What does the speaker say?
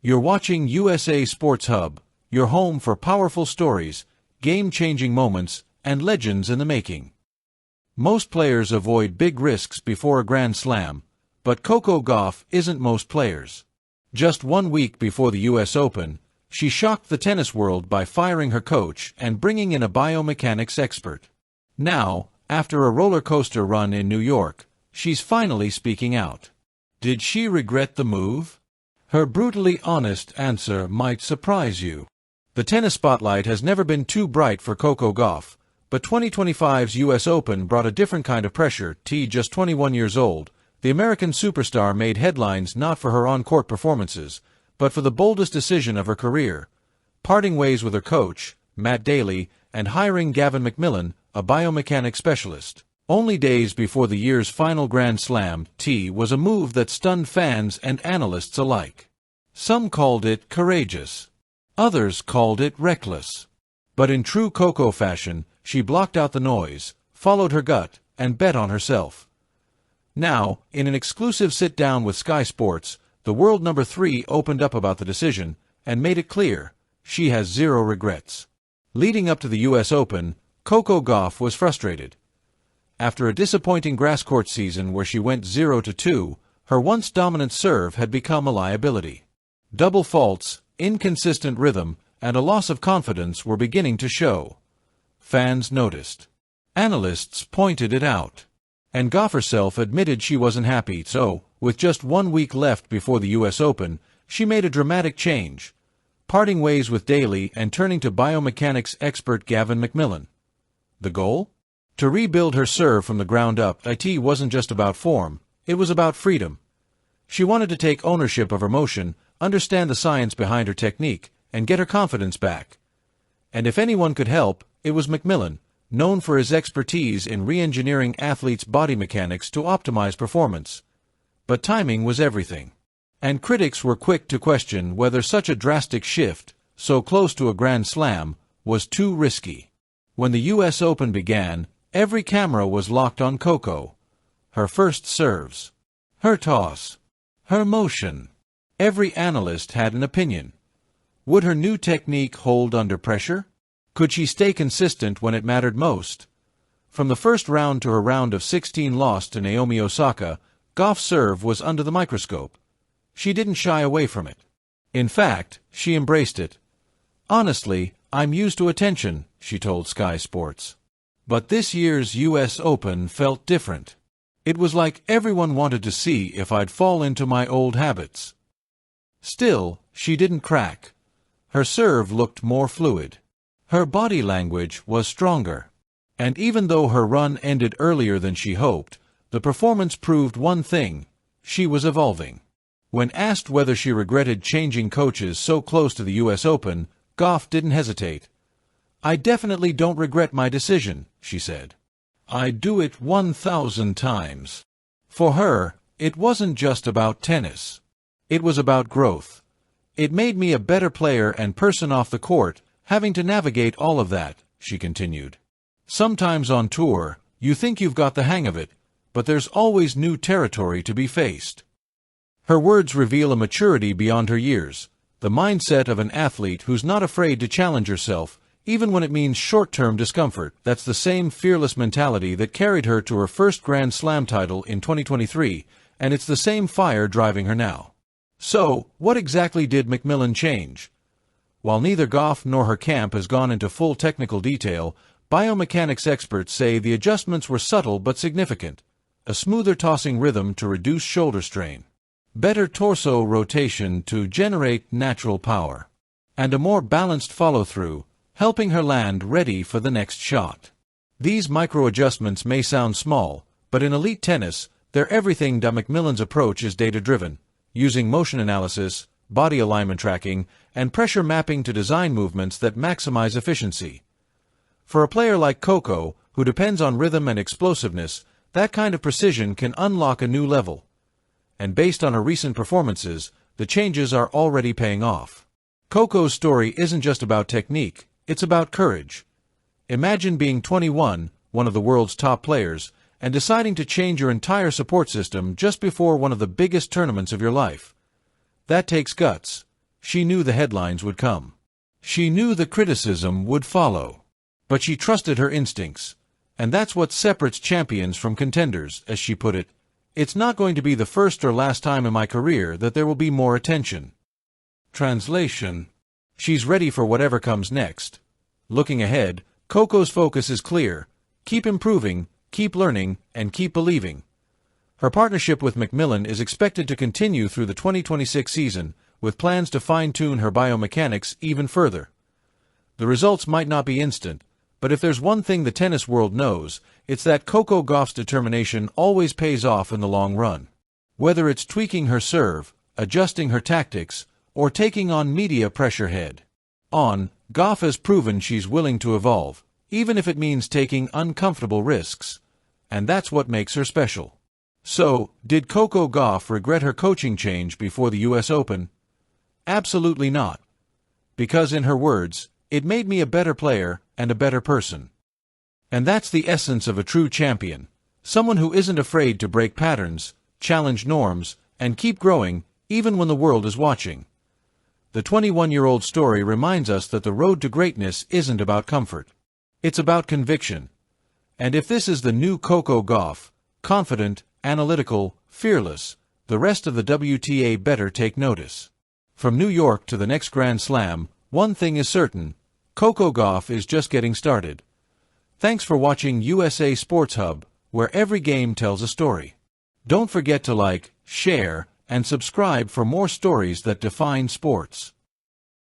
You're watching USA Sports Hub, your home for powerful stories, game-changing moments, and legends in the making. Most players avoid big risks before a Grand Slam, but Coco Gauff isn't most players. Just 1 week before the US Open, she shocked the tennis world by firing her coach and bringing in a biomechanics expert. Now, after a roller coaster run in New York, she's finally speaking out. Did she regret the move? Her brutally honest answer might surprise you. The tennis spotlight has never been too bright for Coco Gauff, but 2025's US Open brought a different kind of pressure. Just 21 years old, the American superstar made headlines not for her on-court performances, but for the boldest decision of her career, parting ways with her coach, Matt Daley, and hiring Gavin McMillan, a biomechanics specialist. Only days before the year's final Grand Slam, was a move that stunned fans and analysts alike. Some called it courageous. Others called it reckless. But in true Coco fashion, she blocked out the noise, followed her gut, and bet on herself. Now, in an exclusive sit-down with Sky Sports, the world number 3 opened up about the decision and made it clear she has zero regrets. Leading up to the US Open, Coco Gauff was frustrated. After a disappointing grass court season where she went 0-2, her once dominant serve had become a liability. Double faults, inconsistent rhythm, and a loss of confidence were beginning to show. Fans noticed. Analysts pointed it out. And Gauff herself admitted she wasn't happy, so, with just 1 week left before the US Open, she made a dramatic change, parting ways with Daley and turning to biomechanics expert Gavin McMillan. The goal? To rebuild her serve from the ground up. It wasn't just about form, it was about freedom. She wanted to take ownership of her motion, understand the science behind her technique, and get her confidence back. And if anyone could help, it was McMillan, known for his expertise in re-engineering athletes' body mechanics to optimize performance. But timing was everything. And critics were quick to question whether such a drastic shift, so close to a Grand Slam, was too risky. When the US Open began, every camera was locked on Coco. Her first serves, her toss, her motion. Every analyst had an opinion. Would her new technique hold under pressure? Could she stay consistent when it mattered most? From the first round to her round of 16 loss to Naomi Osaka, Gauff's serve was under the microscope. She didn't shy away from it. In fact, she embraced it. Honestly, I'm used to attention, she told Sky Sports. But this year's US Open felt different. It was like everyone wanted to see if I'd fall into my old habits. Still, she didn't crack. Her serve looked more fluid. Her body language was stronger. And even though her run ended earlier than she hoped, the performance proved one thing: she was evolving. When asked whether she regretted changing coaches so close to the US Open, Gauff didn't hesitate. "I definitely don't regret my decision," she said. "I'd do it 1,000 times. For her, it wasn't just about tennis. It was about growth. It made me a better player and person off the court, having to navigate all of that," she continued. "Sometimes on tour, you think you've got the hang of it, but there's always new territory to be faced." Her words reveal a maturity beyond her years, the mindset of an athlete who's not afraid to challenge herself, even when it means short-term discomfort. That's the same fearless mentality that carried her to her first Grand Slam title in 2023, and it's the same fire driving her now. So, what exactly did McMillan change? While neither Gauff nor her camp has gone into full technical detail, biomechanics experts say the adjustments were subtle but significant. A smoother tossing rhythm to reduce shoulder strain, better torso rotation to generate natural power, and a more balanced follow-through, helping her land ready for the next shot. These micro-adjustments may sound small, but in elite tennis, they're everything. McMillan's approach is data-driven, using motion analysis, body alignment tracking, and pressure mapping to design movements that maximize efficiency. For a player like Coco, who depends on rhythm and explosiveness, that kind of precision can unlock a new level. And based on her recent performances, the changes are already paying off. Coco's story isn't just about technique, it's about courage. Imagine being 21, one of the world's top players, and deciding to change your entire support system just before one of the biggest tournaments of your life. That takes guts, She knew the headlines would come. She knew the criticism would follow. But she trusted her instincts. And that's what separates champions from contenders, as she put it. It's not going to be the first or last time in my career that there will be more attention. Translation. She's ready for whatever comes next. Looking ahead, Coco's focus is clear. Keep improving, keep learning, and keep believing. Her partnership with Macmillan is expected to continue through the 2026 season, with plans to fine-tune her biomechanics even further. The results might not be instant, but if there's one thing the tennis world knows, it's that Coco Gauff's determination always pays off in the long run. Whether it's tweaking her serve, adjusting her tactics, or taking on media pressure head-on, Gauff has proven she's willing to evolve, even if it means taking uncomfortable risks. And that's what makes her special. So, did Coco Gauff regret her coaching change before the US Open? Absolutely not. Because in her words, it made me a better player and a better person. And that's the essence of a true champion, someone who isn't afraid to break patterns, challenge norms, and keep growing even when the world is watching. The 21-year-old story reminds us that the road to greatness isn't about comfort. It's about conviction. And if this is the new Coco Gauff, confident, analytical, fearless, the rest of the WTA better take notice. From New York to the next Grand Slam, one thing is certain: Coco Gauff is just getting started. Thanks for watching USA Sports Hub, where every game tells a story. Don't forget to like, share, and subscribe for more stories that define sports.